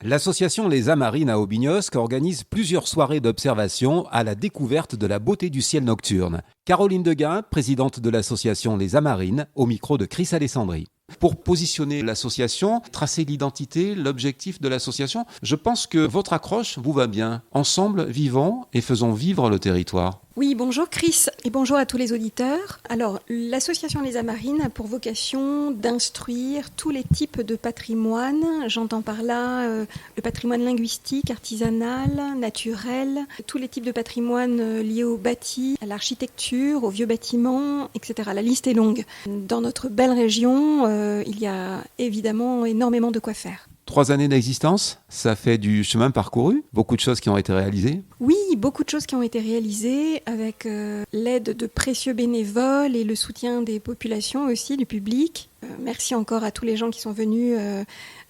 L'association Les Amarines à Aubignosc organise plusieurs soirées d'observation à la découverte de la beauté du ciel nocturne. Caroline Deguin, présidente de l'association Les Amarines, au micro de Chris Alessandri. Pour positionner l'association, tracer l'identité, l'objectif de l'association, je pense que votre accroche vous va bien. Ensemble, vivons et faisons vivre le territoire. Oui, bonjour Chris et bonjour à tous les auditeurs. Alors, l'association Les Amarines a pour vocation d'instruire tous les types de patrimoine. J'entends par là le patrimoine linguistique, artisanal, naturel, tous les types de patrimoine liés au bâti, à l'architecture, aux vieux bâtiments, etc. La liste est longue. Dans notre belle région, il y a évidemment énormément de quoi faire. 3 années d'existence, ça fait du chemin parcouru, beaucoup de choses qui ont été réalisées. Oui, beaucoup de choses qui ont été réalisées avec l'aide de précieux bénévoles et le soutien des populations aussi, du public. Merci encore à tous les gens qui sont venus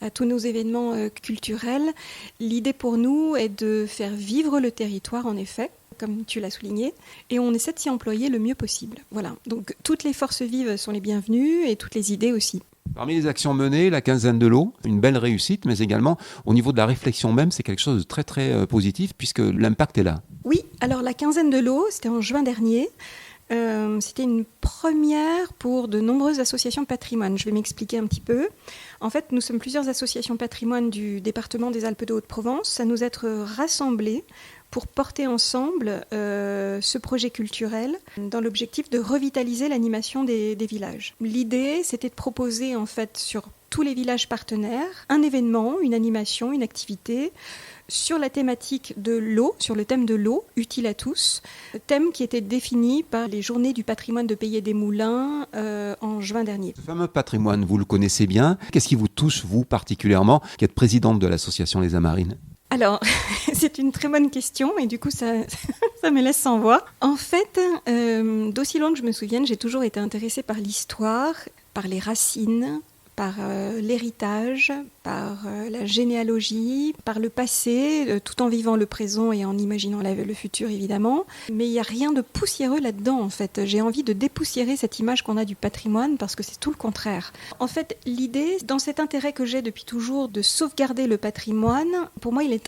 à tous nos événements culturels. L'idée pour nous est de faire vivre le territoire, en effet, comme tu l'as souligné, et on essaie de s'y employer le mieux possible. Voilà, donc toutes les forces vives sont les bienvenues et toutes les idées aussi. Parmi les actions menées, la quinzaine de l'eau, une belle réussite, mais également au niveau de la réflexion même, c'est quelque chose de très très positif puisque l'impact est là. Oui, alors la quinzaine de l'eau, c'était en juin dernier. C'était une première pour de nombreuses associations de patrimoine. Je vais m'expliquer un petit peu. En fait, nous sommes plusieurs associations patrimoine du département des Alpes de Haute-Provence à nous être rassemblées pour porter ensemble ce projet culturel dans l'objectif de revitaliser l'animation des villages. L'idée, c'était de proposer en fait sur tous les villages partenaires un événement, une animation, une activité sur la thématique de l'eau, sur le thème de l'eau, utile à tous, thème qui était défini par les Journées du patrimoine de Pays et des Moulins en juin dernier. Ce fameux patrimoine, vous le connaissez bien. Qu'est-ce qui vous touche, vous particulièrement, qui êtes présidente de l'association Les Amarines ? Alors, c'est une très bonne question et du coup, ça me laisse sans voix. En fait, d'aussi loin que je me souvienne, j'ai toujours été intéressée par l'histoire, par les racines, par l'héritage, par la généalogie, par le passé, tout en vivant le présent et en imaginant le futur évidemment. Mais il n'y a rien de poussiéreux là-dedans en fait. J'ai envie de dépoussiérer cette image qu'on a du patrimoine parce que c'est tout le contraire. En fait, l'idée, dans cet intérêt que j'ai depuis toujours de sauvegarder le patrimoine, pour moi il est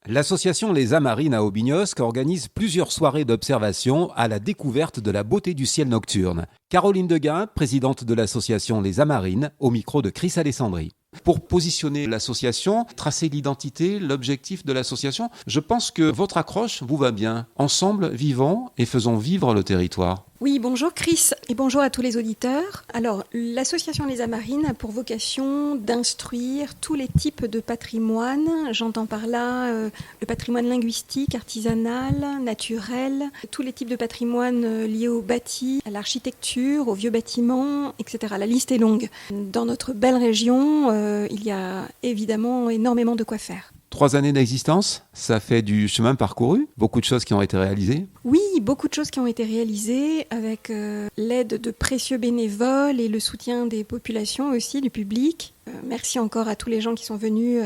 L'association Les Amarines à Aubignosc organise plusieurs soirées d'observation à la découverte de la beauté du ciel nocturne. Caroline Deguin, présidente de l'association Les Amarines, au micro de Chris Alessandri. Pour positionner l'association, tracer l'identité, l'objectif de l'association, je pense que votre accroche vous va bien. Ensemble, vivons et faisons vivre le territoire. Oui, bonjour Chris et bonjour à tous les auditeurs. Alors, l'association Les Amarines a pour vocation d'instruire tous les types de patrimoine. J'entends par là le patrimoine linguistique, artisanal, naturel, tous les types de patrimoine liés au bâti, à l'architecture, aux vieux bâtiments, etc. La liste est longue. Dans notre belle région, il y a évidemment énormément de quoi faire. 3 années d'existence, ça fait du chemin parcouru, beaucoup de choses qui ont été réalisées. Oui, beaucoup de choses qui ont été réalisées avec l'aide de précieux bénévoles et le soutien des populations aussi, du public. Merci encore à tous les gens qui sont venus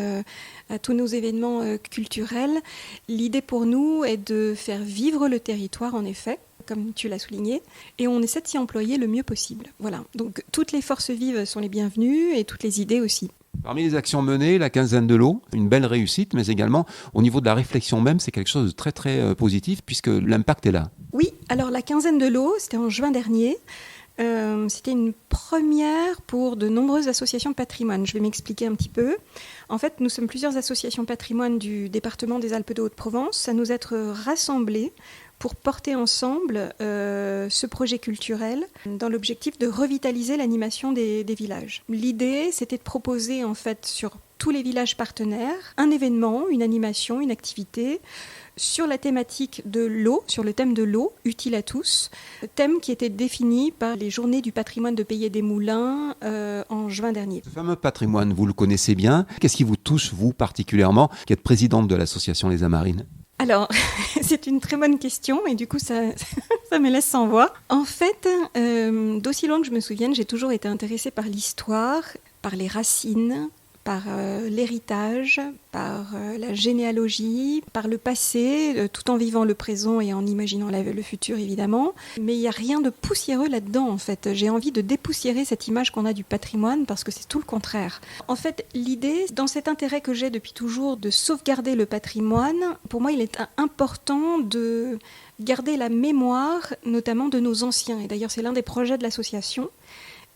à tous nos événements culturels. L'idée pour nous est de faire vivre le territoire, en effet, comme tu l'as souligné, et on essaie de s'y employer le mieux possible. Voilà, donc toutes les forces vives sont les bienvenues et toutes les idées aussi. Parmi les actions menées, la quinzaine de l'eau, une belle réussite, mais également au niveau de la réflexion même, c'est quelque chose de très très positif puisque l'impact est là. Oui, alors la quinzaine de l'eau, c'était en juin dernier. C'était une première pour de nombreuses associations patrimoine. Je vais m'expliquer un petit peu. En fait, nous sommes plusieurs associations patrimoine du département des Alpes de Haute-Provence à nous être rassemblées pour porter ensemble ce projet culturel dans l'objectif de revitaliser l'animation des villages. L'idée, c'était de proposer en fait sur tous les villages partenaires un événement, une animation, une activité sur la thématique de l'eau, sur le thème de l'eau, utile à tous, thème qui était défini par les Journées du patrimoine de Pays des Moulins en juin dernier. Ce fameux patrimoine, vous le connaissez bien. Qu'est-ce qui vous touche, vous particulièrement, qui êtes présidente de l'association Les Amarines ? Alors, c'est une très bonne question et du coup, ça me laisse sans voix. En fait, d'aussi loin que je me souvienne, j'ai toujours été intéressée par l'histoire, par les racines, par l'héritage, par la généalogie, par le passé, tout en vivant le présent et en imaginant le futur évidemment. Mais il n'y a rien de poussiéreux là-dedans en fait. J'ai envie de dépoussiérer cette image qu'on a du patrimoine parce que c'est tout le contraire. En fait, l'idée, dans cet intérêt que j'ai depuis toujours de sauvegarder le patrimoine, pour moi il est important de garder la mémoire notamment de nos anciens. Et d'ailleurs c'est l'un des projets de l'association,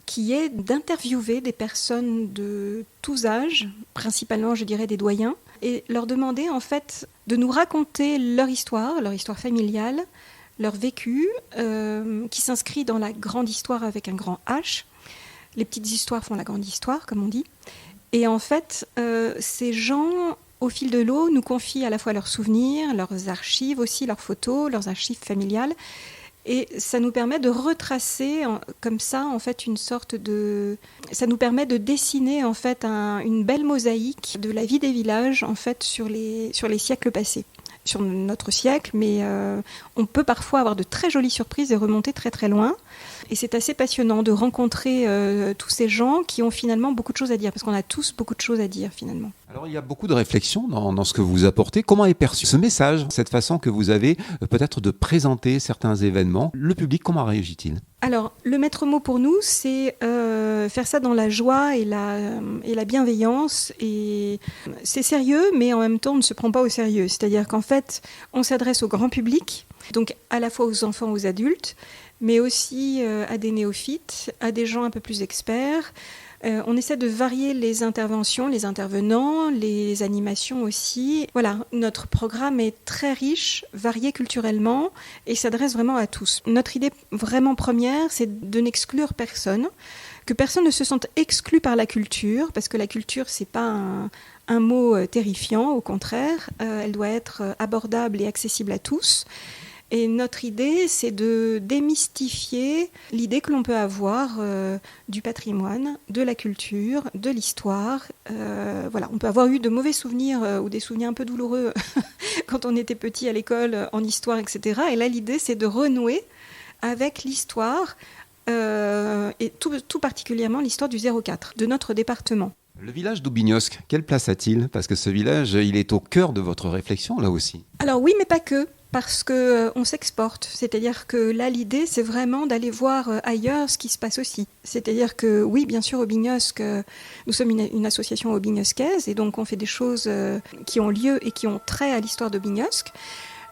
qui est d'interviewer des personnes de tous âges, principalement je dirais des doyens, et leur demander en fait de nous raconter leur histoire familiale, leur vécu, qui s'inscrit dans la grande histoire avec un grand H. Les petites histoires font la grande histoire, comme on dit. Et en fait, ces gens, au fil de l'eau, nous confient à la fois leurs souvenirs, leurs archives aussi, leurs photos, leurs archives familiales. Et ça nous permet de retracer comme ça en fait une sorte de, ça nous permet de dessiner en fait une belle mosaïque de la vie des villages en fait sur les siècles passés, sur notre siècle, mais on peut parfois avoir de très jolies surprises et remonter très très loin. Et c'est assez passionnant de rencontrer tous ces gens qui ont finalement beaucoup de choses à dire, parce qu'on a tous beaucoup de choses à dire finalement. Alors il y a beaucoup de réflexions dans ce que vous apportez. Comment est perçu ce message, cette façon que vous avez peut-être de présenter certains événements? Le public, comment réagit-il? Alors, le maître mot pour nous, c'est faire ça dans la joie et la bienveillance. Et c'est sérieux, mais en même temps, on ne se prend pas au sérieux. C'est-à-dire qu'en fait, on s'adresse au grand public, donc à la fois aux enfants, aux adultes, mais aussi à des néophytes, à des gens un peu plus experts. On essaie de varier les interventions, les intervenants, les animations aussi. Voilà, notre programme est très riche, varié culturellement et s'adresse vraiment à tous. Notre idée vraiment première, c'est de n'exclure personne, que personne ne se sente exclu par la culture, parce que la culture, c'est pas un mot terrifiant, au contraire, elle doit être abordable et accessible à tous. Et notre idée, c'est de démystifier l'idée que l'on peut avoir du patrimoine, de la culture, de l'histoire. Voilà, on peut avoir eu de mauvais souvenirs ou des souvenirs un peu douloureux quand on était petit à l'école, en histoire, etc. Et là, l'idée, c'est de renouer avec l'histoire, et tout particulièrement l'histoire du 04, de notre département. Le village d'Aubignosc, quelle place a-t-il? Parce que ce village, il est au cœur de votre réflexion, là aussi. Alors oui, mais pas que. parce qu'on s'exporte. C'est-à-dire que là, l'idée, c'est vraiment d'aller voir ailleurs ce qui se passe aussi. C'est-à-dire que, oui, bien sûr, Aubignosc, nous sommes une association aubignoscaise, et donc on fait des choses qui ont lieu et qui ont trait à l'histoire d'Aubignosc,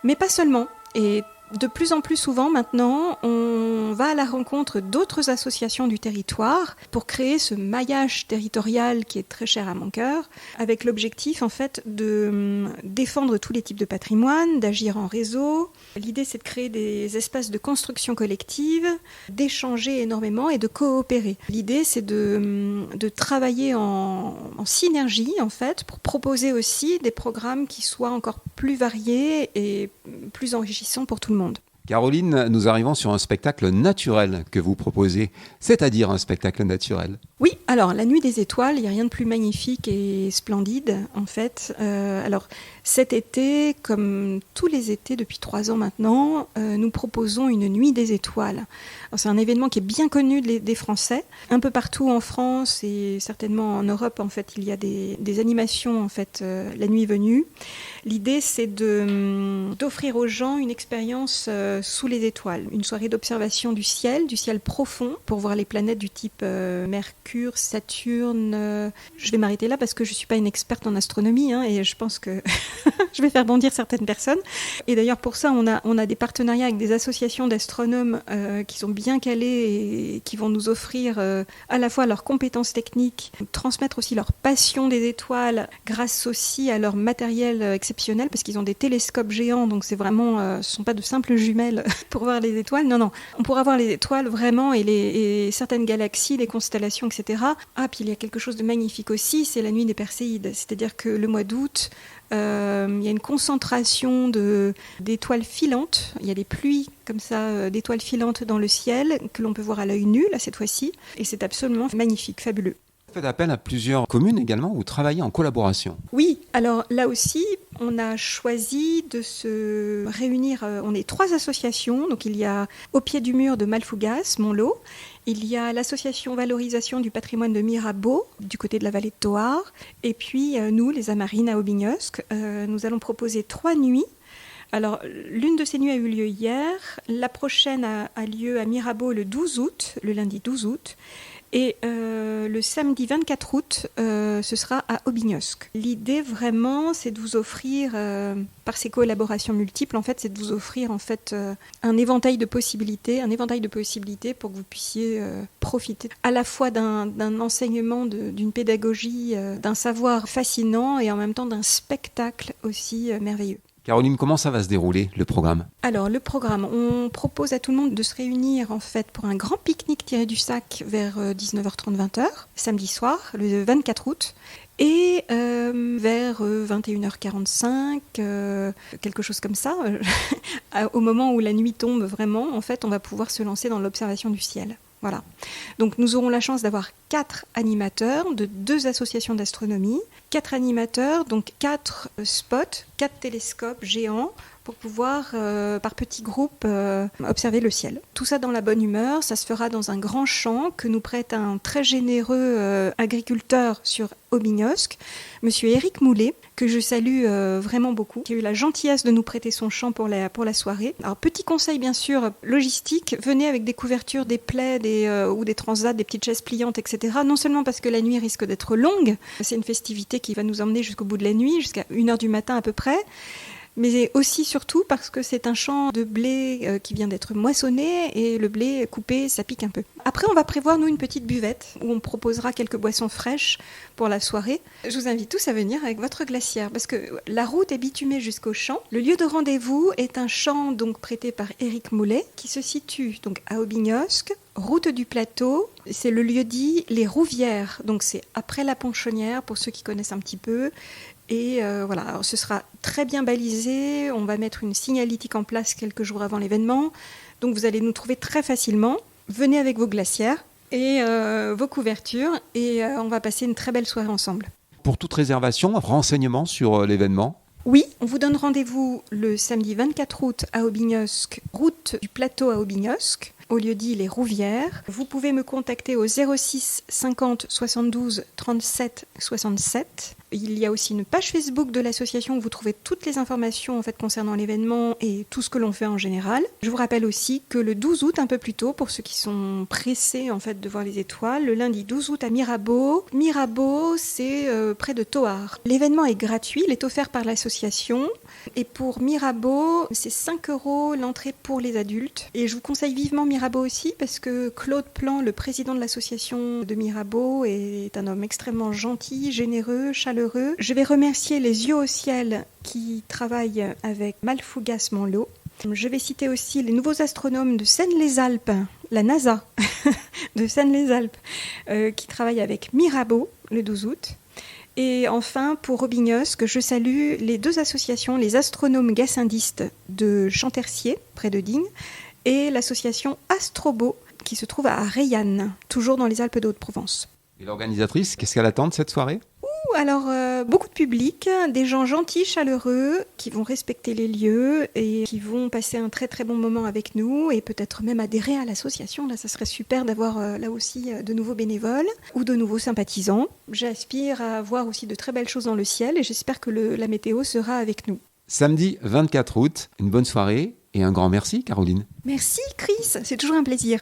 mais pas seulement. Et de plus en plus souvent maintenant, on va à la rencontre d'autres associations du territoire pour créer ce maillage territorial qui est très cher à mon cœur, avec l'objectif en fait de défendre tous les types de patrimoine, d'agir en réseau. L'idée, c'est de créer des espaces de construction collective, d'échanger énormément et de coopérer. L'idée, c'est de travailler en synergie en fait pour proposer aussi des programmes qui soient encore plus variés et plus enrichissants pour tout le monde. Caroline, nous arrivons sur un spectacle naturel que vous proposez, c'est-à-dire un spectacle naturel. Oui, alors la Nuit des Étoiles, il n'y a rien de plus magnifique et splendide en fait. Alors cet été, comme tous les étés depuis 3 ans maintenant, nous proposons une Nuit des Étoiles. Alors, c'est un événement qui est bien connu des Français. Un peu partout en France et certainement en Europe, en fait, il y a des animations en fait la nuit venue. L'idée, c'est d'offrir aux gens une expérience sous les étoiles, une soirée d'observation du ciel profond, pour voir les planètes du type Mercure, Saturne. Je vais m'arrêter là parce que je ne suis pas une experte en astronomie et je pense que je vais faire bondir certaines personnes. Et d'ailleurs, pour ça, on a des partenariats avec des associations d'astronomes qui sont bien calés et qui vont nous offrir à la fois leurs compétences techniques, transmettre aussi leur passion des étoiles grâce aussi à leur matériel exceptionnel, parce qu'ils ont des télescopes géants, donc c'est vraiment, ce ne sont pas de simples jumelles pour voir les étoiles. Non, on pourra voir les étoiles vraiment et certaines galaxies, les constellations, etc. Ah, puis il y a quelque chose de magnifique aussi, c'est la nuit des Perséides. C'est-à-dire que le mois d'août, il y a une concentration d'étoiles filantes. Il y a des pluies comme ça d'étoiles filantes dans le ciel que l'on peut voir à l'œil nu, là, cette fois-ci. Et c'est absolument magnifique, fabuleux. Vous faites appel à plusieurs communes également, vous travaillez en collaboration. Oui, alors là aussi, on a choisi de se réunir. On est 3 associations. Donc il y a Au pied du mur de Malfougas, Montlot. Il y a l'association Valorisation du patrimoine de Mirabeau, du côté de la vallée de Thoar. Et puis nous, les Amarines à Aubignosc, nous allons proposer 3 nuits. Alors, l'une de ces nuits a eu lieu hier. La prochaine a lieu à Mirabeau le 12 août, le lundi 12 août. Et le samedi 24 août, ce sera à Aubignosc. L'idée vraiment, c'est de vous offrir, par ces collaborations multiples, en fait, c'est de vous offrir en fait un éventail de possibilités pour que vous puissiez profiter à la fois d'un enseignement, d'une pédagogie, d'un savoir fascinant et en même temps d'un spectacle aussi merveilleux. Caroline, comment ça va se dérouler, le programme ? Alors, le programme, on propose à tout le monde de se réunir en fait pour un grand pique-nique tiré du sac vers 19h30, 20h, samedi soir, le 24 août. Et vers 21h45, quelque chose comme ça, au moment où la nuit tombe vraiment, en fait, on va pouvoir se lancer dans l'observation du ciel. Voilà. Donc nous aurons la chance d'avoir 4 animateurs de 2 associations d'astronomie, 4 animateurs, donc 4 spots, 4 télescopes géants pour pouvoir, par petits groupes, observer le ciel. Tout ça dans la bonne humeur, ça se fera dans un grand champ que nous prête un très généreux agriculteur sur Aubignosc, monsieur Éric Moulet, que je salue vraiment beaucoup, qui a eu la gentillesse de nous prêter son champ pour la soirée. Alors, petit conseil bien sûr, logistique, venez avec des couvertures, des plaids ou des transats, des petites chaises pliantes, etc. Non seulement parce que la nuit risque d'être longue, c'est une festivité qui va nous emmener jusqu'au bout de la nuit, jusqu'à 1h du matin à peu près, mais aussi surtout parce que c'est un champ de blé qui vient d'être moissonné et le blé coupé, ça pique un peu. Après, on va prévoir, nous, une petite buvette où on proposera quelques boissons fraîches pour la soirée. Je vous invite tous à venir avec votre glacière parce que la route est bitumée jusqu'au champ. Le lieu de rendez-vous est un champ donc prêté par Éric Moulet qui se situe donc à Aubignosc, route du plateau. C'est le lieu-dit Les Rouvières, donc c'est après la Ponchonnière pour ceux qui connaissent un petit peu. Et voilà, alors ce sera très bien balisé, on va mettre une signalétique en place quelques jours avant l'événement, donc vous allez nous trouver très facilement. Venez avec vos glacières et vos couvertures et on va passer une très belle soirée ensemble. Pour toute réservation, renseignements sur l'événement ? Oui, on vous donne rendez-vous le samedi 24 août à Aubignosc, route du plateau à Aubignosc, au lieu-dit Les Rouvières. Vous pouvez me contacter au 06 50 72 37 67. Il y a aussi une page Facebook de l'association où vous trouvez toutes les informations en fait, concernant l'événement et tout ce que l'on fait en général. Je vous rappelle aussi que le 12 août, un peu plus tôt, pour ceux qui sont pressés en fait, de voir les étoiles, le lundi 12 août à Mirabeau. Mirabeau, c'est près de Thoard. L'événement est gratuit, il est offert par l'association. Et pour Mirabeau, c'est 5 € l'entrée pour les adultes. Et je vous conseille vivement Mirabeau aussi parce que Claude Plan, le président de l'association de Mirabeau, est un homme extrêmement gentil, généreux, chaleureux. Je vais remercier les Yeux au ciel qui travaillent avec Malfougas Monlot. Je vais citer aussi les nouveaux astronomes de Seine-les-Alpes, la NASA de Seine-les-Alpes, qui travaillent avec Mirabeau le 12 août. Et enfin, pour Aubignosc, je salue les 2 associations, les astronomes gassindistes de Chantercier, près de Digne, et l'association Astrobo, qui se trouve à Reillanne, toujours dans les Alpes de Haute-Provence. Et l'organisatrice, qu'est-ce qu'elle attend de cette soirée ? Alors, beaucoup de public, des gens gentils, chaleureux, qui vont respecter les lieux et qui vont passer un très très bon moment avec nous et peut-être même adhérer à l'association. Là, ça serait super d'avoir là aussi de nouveaux bénévoles ou de nouveaux sympathisants. J'aspire à voir aussi de très belles choses dans le ciel et j'espère que la météo sera avec nous. Samedi 24 août, une bonne soirée et un grand merci, Caroline. Merci Chris, c'est toujours un plaisir.